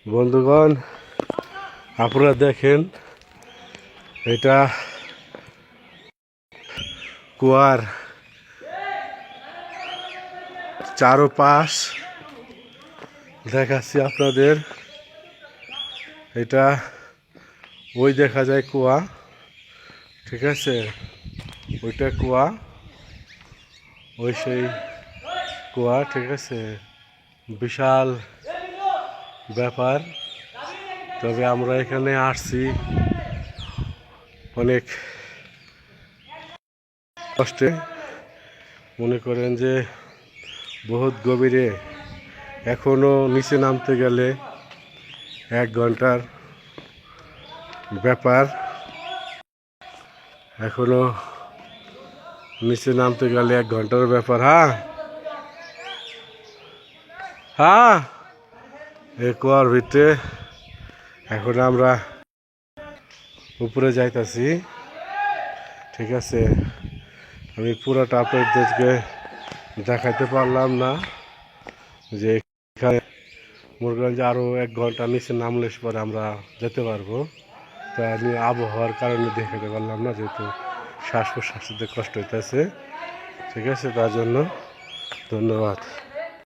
বন্ধুগণ, আপনারা দেখেন এটা কুয়ার চারপাশ দেখাচ্ছি আপনাদের। এটা ওই দেখা যায় কুয়া, ঠিক আছে, ওইটা কুয়া, ওই সেই কুয়া, ঠিক আছে, বিশাল ব্যাপার। তবে আমরা এখানে আসছি অনেক কষ্টে, মনে করেন যে বহুত গভীরে, এখনো নিচে নামতে গেলে 1 ঘন্টার ব্যাপার। এখনো নিচে নামতে গেলে 1 ঘন্টার ব্যাপার। হ্যাঁ হ্যাঁ, এই কুয়ার ভিতরে এখন আমরা উপরে যাইতাছি, ঠিক আছে। আমি পুরোটা আপনাদেরকে দেখাইতে পারলাম না, যে এখানে মুরগঞ্জে আরও 1 ঘন্টা নিচে নামলে পরে আমরা যেতে পারবো। তো আমি আবহাওয়ার কারণে দেখাতে পারলাম না, যেহেতু শ্বাস প্রশ্বাস কষ্ট হইতেছে, ঠিক আছে। তার জন্য ধন্যবাদ।